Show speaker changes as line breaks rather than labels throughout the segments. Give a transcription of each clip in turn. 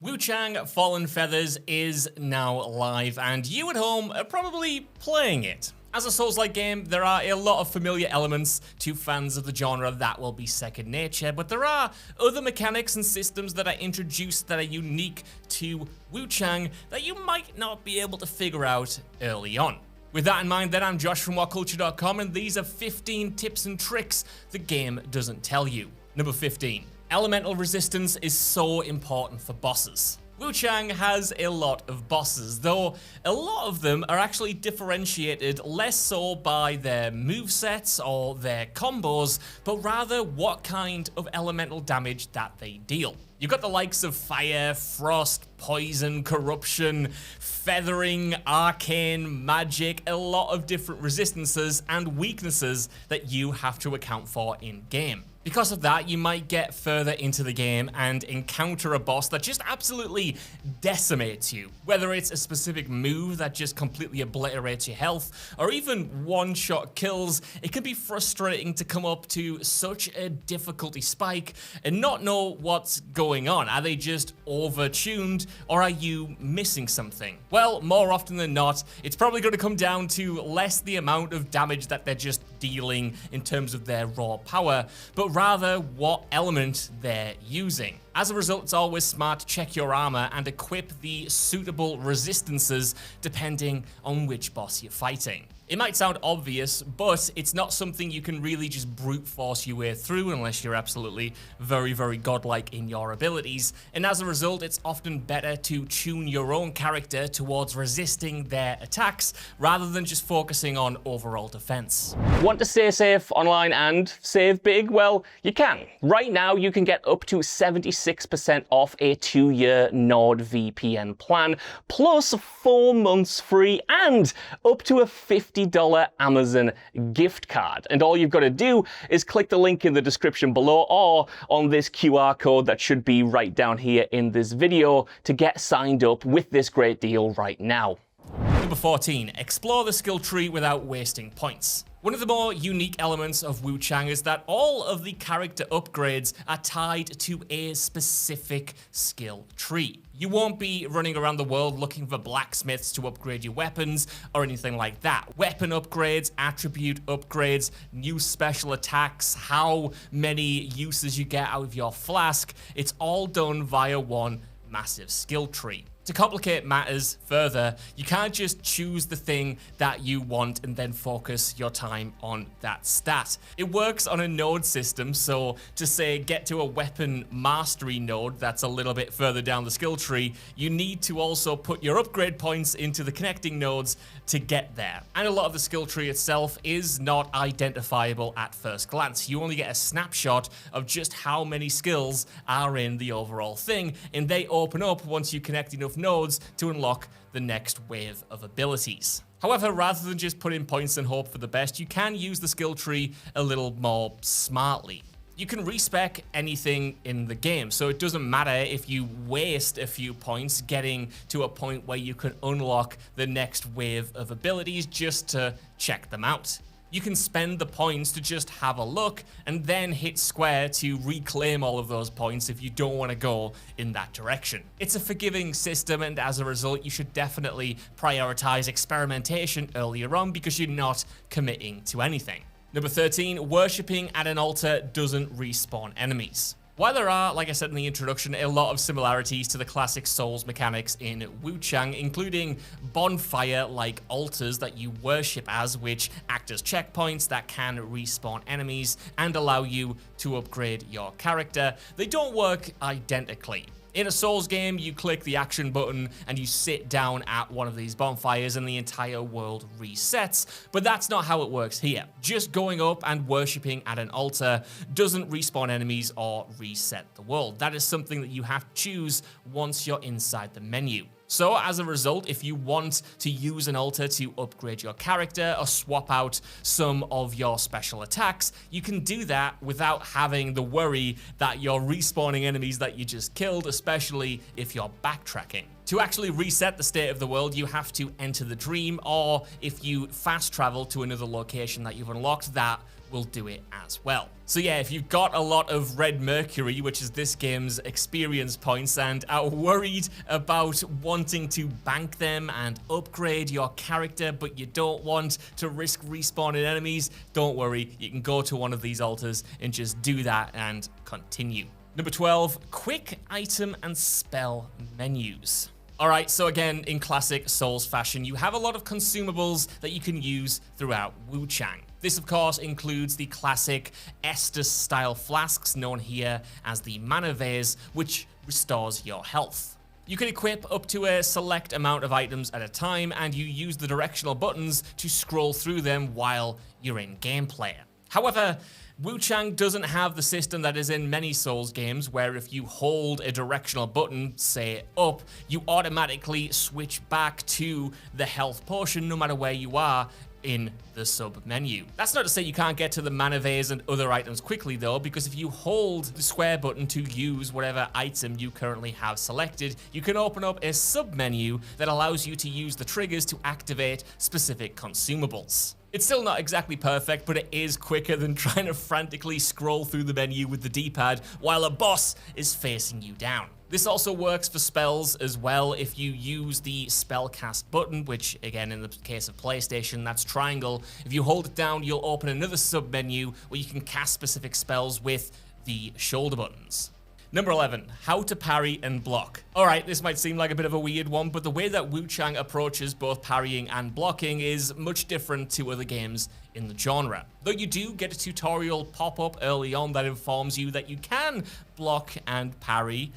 Wuchang Fallen Feathers is now live, and you at home are probably playing it. As a Souls-like game, there are a lot of familiar elements to fans of the genre that will be second nature, but there are other mechanics and systems that are introduced that are unique to Wuchang that you might not be able to figure out early on. With that in mind, then, I'm Josh from WhatCulture.com, and these are 15 tips and tricks the game doesn't tell you. Number 15. Elemental resistance is so important for bosses. Wuchang has a lot of bosses, though a lot of them are actually differentiated less so by their movesets or their combos, but rather what kind of elemental damage that they deal. You've got the likes of fire, frost, poison, corruption, feathering, arcane, magic, a lot of different resistances and weaknesses that you have to account for in-game. Because of that, you might get further into the game and encounter a boss that just absolutely decimates you. Whether it's a specific move that just completely obliterates your health, or even one-shot kills, it can be frustrating to come up to such a difficulty spike and not know what's going on. Are they just over-tuned, or are you missing something? Well, more often than not, it's probably going to come down to less the amount of damage that they're just dealing in terms of their raw power, but rather what element they're using. As a result, it's always smart to check your armor and equip the suitable resistances depending on which boss you're fighting. It might sound obvious, but it's not something you can really just brute force your way through unless you're absolutely very, very godlike in your abilities. And as a result, it's often better to tune your own character towards resisting their attacks rather than just focusing on overall defense.
Want to stay safe online and save big? Well, you can. Right now, you can get up to 76% off a 2-year NordVPN plan, plus 4 months free and up to a $50 Amazon gift card. And all you've got to do is click the link in the description below or on this QR code that should be right down here in this video to get signed up with this great deal right now.
Number 14. Explore the skill tree without wasting points. One of the more unique elements of Wuchang is that all of the character upgrades are tied to a specific skill tree. You won't be running around the world looking for blacksmiths to upgrade your weapons or anything like that. Weapon upgrades, attribute upgrades, new special attacks, how many uses you get out of your flask, it's all done via one massive skill tree. To complicate matters further, you can't just choose the thing that you want and then focus your time on that stat. It works on a node system, so to say get to a weapon mastery node that's a little bit further down the skill tree, you need to also put your upgrade points into the connecting nodes to get there. And a lot of the skill tree itself is not identifiable at first glance. You only get a snapshot of just how many skills are in the overall thing, and they open up once you connect enough nodes to unlock the next wave of abilities. However, rather than just put in points and hope for the best, you can use the skill tree a little more smartly. You can respec anything in the game, so it doesn't matter if you waste a few points getting to a point where you can unlock the next wave of abilities just to check them out. You can spend the points to just have a look and then hit square to reclaim all of those points if you don't want to go in that direction. It's a forgiving system, and as a result, you should definitely prioritize experimentation earlier on because you're not committing to anything. Number 13, worshipping at an altar doesn't respawn enemies. While there are, like I said in the introduction, a lot of similarities to the classic Souls mechanics in Wuchang, including bonfire-like altars that you worship as, which act as checkpoints that can respawn enemies and allow you to upgrade your character, they don't work identically. In a Souls game, you click the action button and you sit down at one of these bonfires and the entire world resets, but that's not how it works here. Just going up and worshipping at an altar doesn't respawn enemies or reset the world. That is something that you have to choose once you're inside the menu. So as a result, if you want to use an altar to upgrade your character or swap out some of your special attacks, you can do that without having the worry that you're respawning enemies that you just killed, especially if you're backtracking. To actually reset the state of the world, you have to enter the dream, or if you fast travel to another location that you've unlocked, that will do it as well. So yeah, if you've got a lot of red mercury, which is this game's experience points, and are worried about wanting to bank them and upgrade your character, but you don't want to risk respawning enemies, don't worry, you can go to one of these altars and just do that and continue. Number 12, quick item and spell menus. Alright, so again, in classic Souls fashion, you have a lot of consumables that you can use throughout Wuchang. This, of course, includes the classic Estus-style flasks, known here as the mana vase, which restores your health. You can equip up to a select amount of items at a time, and you use the directional buttons to scroll through them while you're in gameplay. However, Wuchang doesn't have the system that is in many Souls games, where if you hold a directional button, say up, you automatically switch back to the health potion no matter where you are in the sub menu. That's not to say you can't get to the mana vase and other items quickly though, because if you hold the square button to use whatever item you currently have selected, you can open up a sub menu that allows you to use the triggers to activate specific consumables. It's still not exactly perfect, but it is quicker than trying to frantically scroll through the menu with the D-pad while a boss is facing you down. This also works for spells as well. If you use the spellcast button, which again in the case of PlayStation, that's triangle, if you hold it down, you'll open another sub-menu where you can cast specific spells with the shoulder buttons. Number 11, how to parry and block. Alright, this might seem like a bit of a weird one, but the way that Wuchang approaches both parrying and blocking is much different to other games in the genre. Though you do get a tutorial pop up early on that informs you that you can block and parry,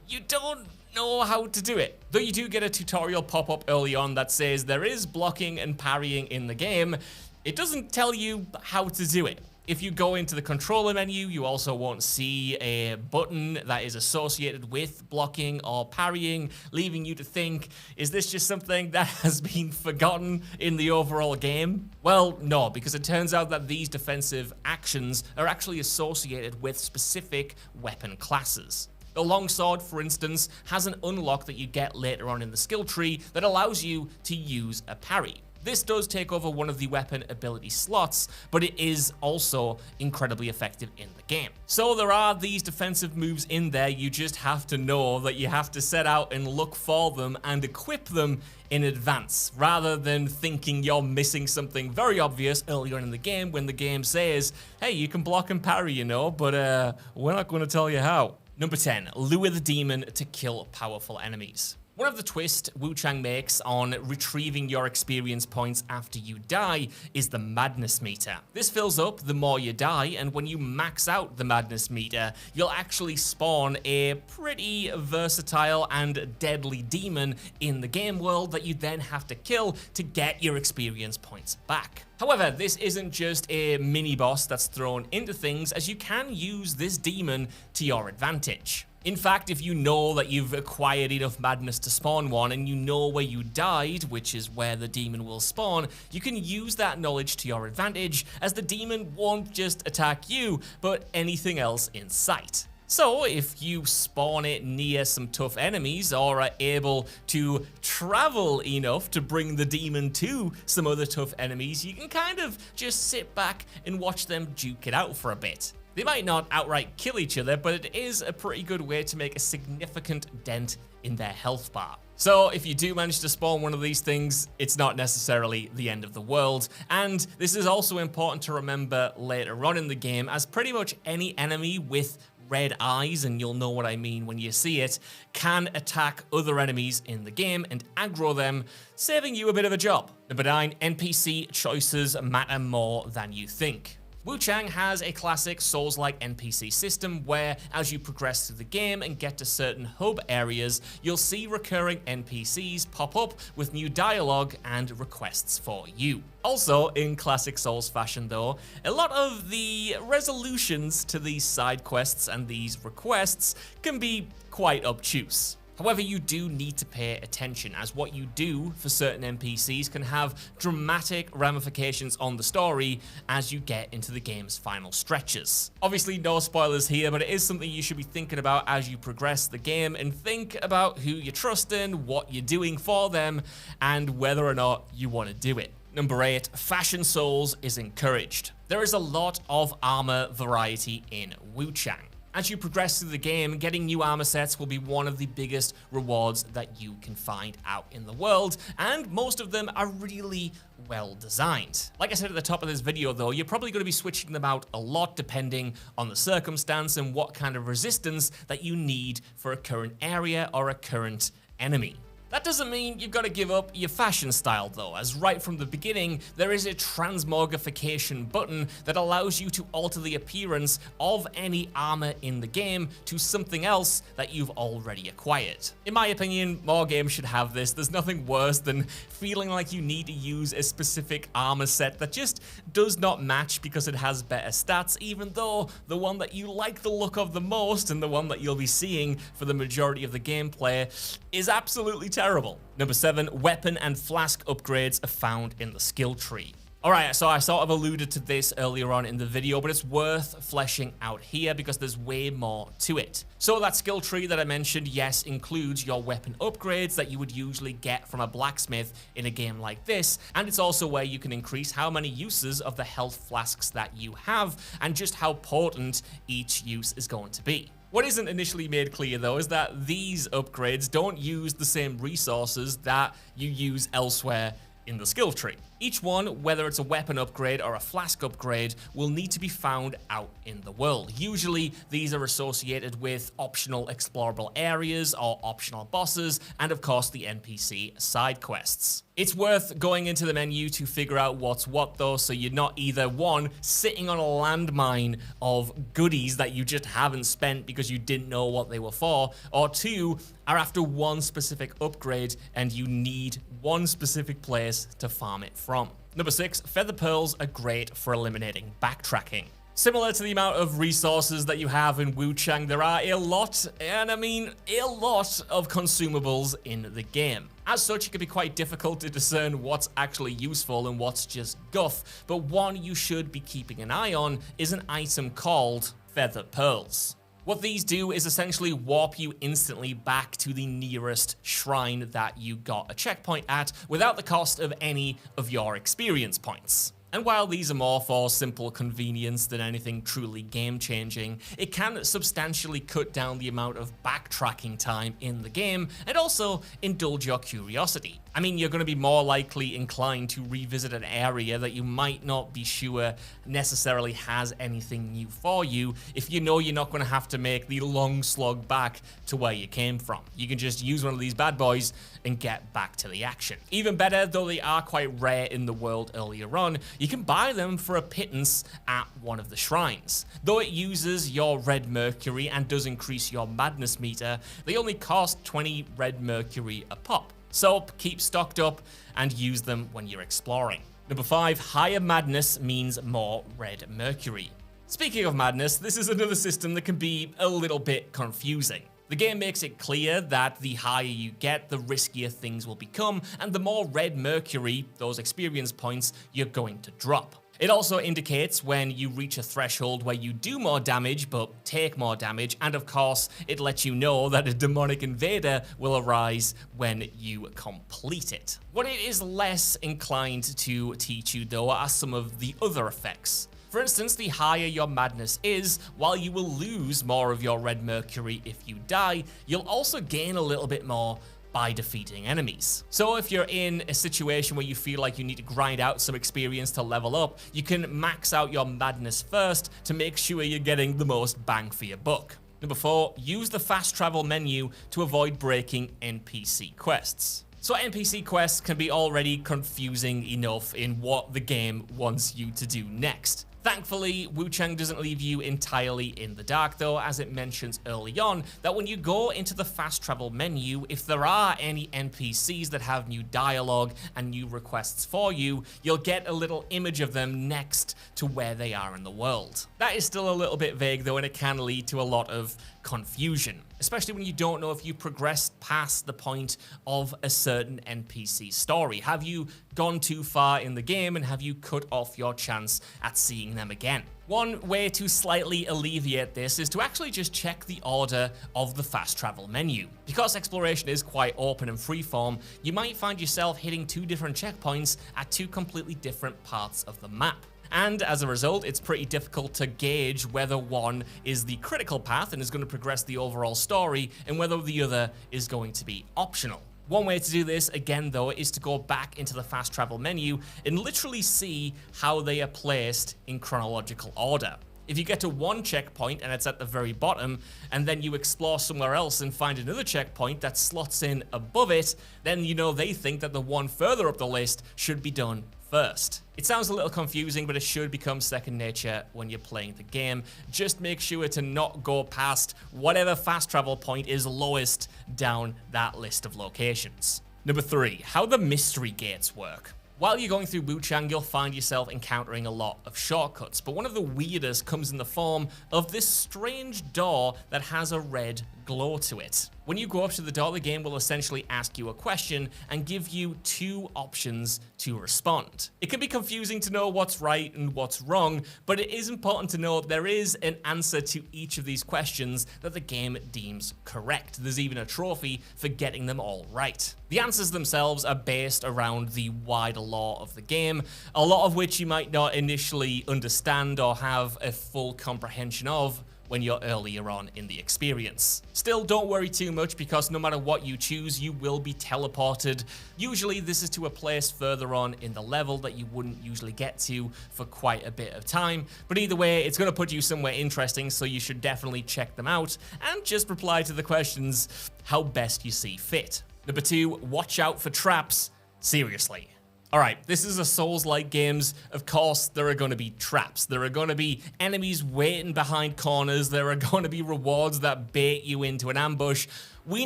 you don't know how to do it. Though you do get a tutorial pop up early on that says there is blocking and parrying in the game, it doesn't tell you how to do it. If you go into the controller menu, you also won't see a button that is associated with blocking or parrying, leaving you to think, is this just something that has been forgotten in the overall game? Well, no, because it turns out that these defensive actions are actually associated with specific weapon classes. The longsword, for instance, has an unlock that you get later on in the skill tree that allows you to use a parry. This does take over one of the weapon ability slots, but it is also incredibly effective in the game. So there are these defensive moves in there, you just have to know that you have to set out and look for them and equip them in advance, rather than thinking you're missing something very obvious earlier in the game when the game says, hey, you can block and parry, you know, but we're not going to tell you how. Number 10, lure the demon to kill powerful enemies. One of the twists Wuchang makes on retrieving your experience points after you die is the madness meter. This fills up the more you die, and when you max out the madness meter, you'll actually spawn a pretty versatile and deadly demon in the game world that you then have to kill to get your experience points back. However, this isn't just a mini boss that's thrown into things, as you can use this demon to your advantage. In fact, if you know that you've acquired enough madness to spawn one and you know where you died, which is where the demon will spawn, you can use that knowledge to your advantage, as the demon won't just attack you, but anything else in sight. So if you spawn it near some tough enemies or are able to travel enough to bring the demon to some other tough enemies, you can kind of just sit back and watch them duke it out for a bit. They might not outright kill each other, but it is a pretty good way to make a significant dent in their health bar. So if you do manage to spawn one of these things, it's not necessarily the end of the world. And this is also important to remember later on in the game, as pretty much any enemy with red eyes, and you'll know what I mean when you see it, can attack other enemies in the game and aggro them, saving you a bit of a job. Number 9, NPC choices matter more than you think. Wuchang has a classic Souls-like NPC system where, as you progress through the game and get to certain hub areas, you'll see recurring NPCs pop up with new dialogue and requests for you. Also, in classic Souls fashion though, a lot of the resolutions to these side quests and these requests can be quite obtuse. However, you do need to pay attention, as what you do for certain NPCs can have dramatic ramifications on the story as you get into the game's final stretches. Obviously, no spoilers here, but it is something you should be thinking about as you progress the game and think about who you're trusting, what you're doing for them, and whether or not you want to do it. Number 8, Fashion Souls is encouraged. There is a lot of armor variety in Wuchang. As you progress through the game, getting new armor sets will be one of the biggest rewards that you can find out in the world, and most of them are really well designed. Like I said at the top of this video though, you're probably going to be switching them out a lot depending on the circumstance and what kind of resistance that you need for a current area or a current enemy. That doesn't mean you've got to give up your fashion style though, as right from the beginning, there is a transmogrification button that allows you to alter the appearance of any armor in the game to something else that you've already acquired. In my opinion, more games should have this. There's nothing worse than feeling like you need to use a specific armor set that just does not match because it has better stats, even though the one that you like the look of the most and the one that you'll be seeing for the majority of the gameplay is absolutely terrible. Number 7, weapon and flask upgrades are found in the skill tree. Alright, so I sort of alluded to this earlier on in the video, but it's worth fleshing out here because there's way more to it. So that skill tree that I mentioned, yes, includes your weapon upgrades that you would usually get from a blacksmith in a game like this, and it's also where you can increase how many uses of the health flasks that you have and just how potent each use is going to be. What isn't initially made clear though is that these upgrades don't use the same resources that you use elsewhere in the skill tree. Each one, whether it's a weapon upgrade or a flask upgrade, will need to be found out in the world. Usually, these are associated with optional explorable areas or optional bosses, and of course the NPC side quests. It's worth going into the menu to figure out what's what though, so you're not either 1, sitting on a landmine of goodies that you just haven't spent because you didn't know what they were for, or 2, are after one specific upgrade and you need one specific place to farm it from. Number 6, feather pearls are great for eliminating backtracking. Similar to the amount of resources that you have in Wuchang, there are a lot, and I mean a lot, of consumables in the game. As such, it can be quite difficult to discern what's actually useful and what's just guff, but one you should be keeping an eye on is an item called feather pearls. What these do is essentially warp you instantly back to the nearest shrine that you got a checkpoint at without the cost of any of your experience points. And while these are more for simple convenience than anything truly game-changing, it can substantially cut down the amount of backtracking time in the game and also indulge your curiosity. I mean, you're going to be more likely inclined to revisit an area that you might not be sure necessarily has anything new for you if you know you're not going to have to make the long slog back to where you came from. You can just use one of these bad boys and get back to the action. Even better, though they are quite rare in the world earlier on, you can buy them for a pittance at one of the shrines. Though it uses your red mercury and does increase your madness meter, they only cost 20 red mercury a pop. So keep stocked up and use them when you're exploring. Number 5, higher madness means more red mercury. Speaking of madness, this is another system that can be a little bit confusing. The game makes it clear that the higher you get, the riskier things will become, and the more red mercury, those experience points, you're going to drop. It also indicates when you reach a threshold where you do more damage but take more damage, and of course it lets you know that a demonic invader will arise when you complete it. What it is less inclined to teach you though are some of the other effects. For instance, the higher your madness is, while you will lose more of your red mercury if you die, you'll also gain a little bit more by defeating enemies. So if you're in a situation where you feel like you need to grind out some experience to level up, you can max out your madness first to make sure you're getting the most bang for your buck. Number 4, use the fast travel menu to avoid breaking NPC quests. So NPC quests can be already confusing enough in what the game wants you to do next. Thankfully, Wuchang doesn't leave you entirely in the dark though, as it mentions early on that when you go into the fast travel menu, if there are any NPCs that have new dialogue and new requests for you, you'll get a little image of them next to where they are in the world. That is still a little bit vague though, and it can lead to a lot of confusion, especially when you don't know if you progressed past the point of a certain NPC story. Have you gone too far in the game and have you cut off your chance at seeing them again? One way to slightly alleviate this is to actually just check the order of the fast travel menu. Because exploration is quite open and freeform, you might find yourself hitting 2 different checkpoints at 2 completely different parts of the map. And as a result, it's pretty difficult to gauge whether one is the critical path and is going to progress the overall story, and whether the other is going to be optional. One way to do this, again though, is to go back into the fast travel menu and literally see how they are placed in chronological order. If you get to one checkpoint and it's at the very bottom, and then you explore somewhere else and find another checkpoint that slots in above it, then you know they think that the one further up the list should be done first. It sounds a little confusing, but it should become second nature when you're playing the game. Just make sure to not go past whatever fast travel point is lowest down that list of locations. Number 3, how the mystery gates work. While you're going through Wuchang, you'll find yourself encountering a lot of shortcuts, but one of the weirdest comes in the form of this strange door that has a red glow to it. When you go up to the door, the game will essentially ask you a question and give you 2 options to respond. It can be confusing to know what's right and what's wrong, but it is important to know there is an answer to each of these questions that the game deems correct. There's even a trophy for getting them all right. The answers themselves are based around the wider lore of the game, a lot of which you might not initially understand or have a full comprehension of when you're earlier on in the experience. Still, don't worry too much, because no matter what you choose, you will be teleported. Usually this is to a place further on in the level that you wouldn't usually get to for quite a bit of time, but either way, it's going to put you somewhere interesting, so you should definitely check them out and just reply to the questions how best you see fit. Number 2, watch out for traps. Seriously. Alright, this is a Souls-like games. Of course, there are going to be traps. There are going to be enemies waiting behind corners. There are going to be rewards that bait you into an ambush. We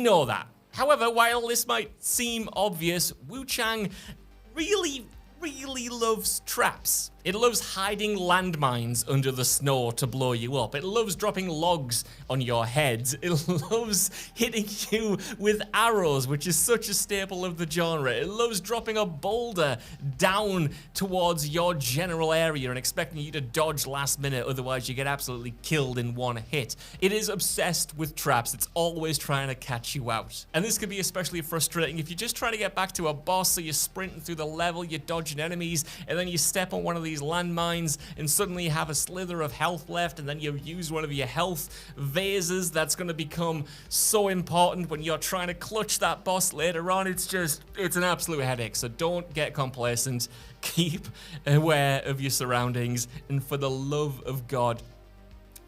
know that. However, while this might seem obvious, Wuchang really loves traps. It loves hiding landmines under the snow to blow you up. It loves dropping logs on your heads. It loves hitting you with arrows, which is such a staple of the genre. It loves dropping a boulder down towards your general area and expecting you to dodge last minute, otherwise you get absolutely killed in one hit. It is obsessed with traps. It's always trying to catch you out. And this can be especially frustrating if you're just trying to get back to a boss, so you're sprinting through the level, you're dodging enemies, and then you step on one of these landmines and suddenly you have a slither of health left, and then you use one of your health vases that's going to become so important when you're trying to clutch that boss later on. It's an absolute headache. So don't get complacent. Keep aware of your surroundings, and for the love of God,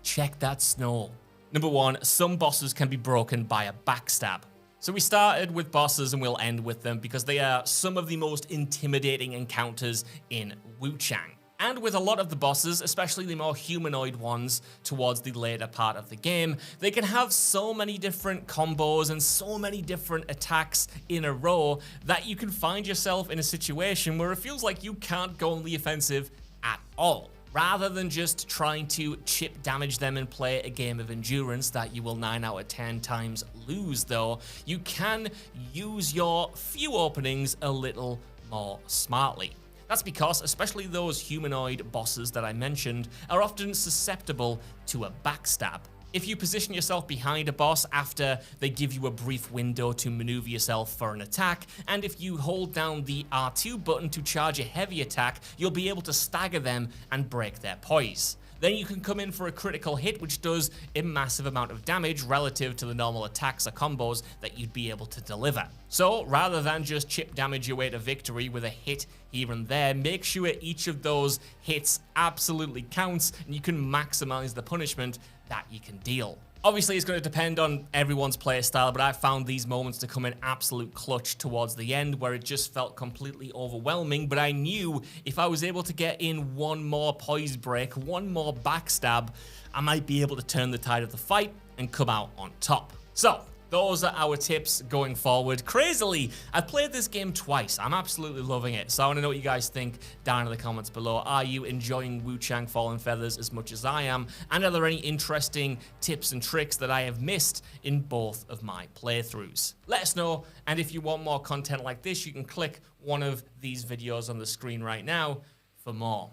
check that snow. Number 1, some bosses can be broken by a backstab. So we started with bosses and we'll end with them because they are some of the most intimidating encounters in Wuchang. And with a lot of the bosses, especially the more humanoid ones towards the later part of the game, they can have so many different combos and so many different attacks in a row that you can find yourself in a situation where it feels like you can't go on the offensive at all. Rather than just trying to chip damage them and play a game of endurance that you will 9 out of 10 times lose, though, you can use your few openings a little more smartly. That's because especially those humanoid bosses that I mentioned are often susceptible to a backstab. If you position yourself behind a boss after they give you a brief window to maneuver yourself for an attack, and if you hold down the R2 button to charge a heavy attack, you'll be able to stagger them and break their poise. Then you can come in for a critical hit, which does a massive amount of damage relative to the normal attacks or combos that you'd be able to deliver. So rather than just chip damage your way to victory with a hit here and there, make sure each of those hits absolutely counts and you can maximize the punishment that you can deal. Obviously, it's going to depend on everyone's playstyle, but I found these moments to come in absolute clutch towards the end, where it just felt completely overwhelming, but I knew if I was able to get in one more poise break, one more backstab, I might be able to turn the tide of the fight and come out on top. So, those are our tips going forward. Crazily, I've played this game twice. I'm absolutely loving it. So I want to know what you guys think down in the comments below. Are you enjoying Wuchang Fallen Feathers as much as I am? And are there any interesting tips and tricks that I have missed in both of my playthroughs? Let us know. And if you want more content like this, you can click one of these videos on the screen right now for more.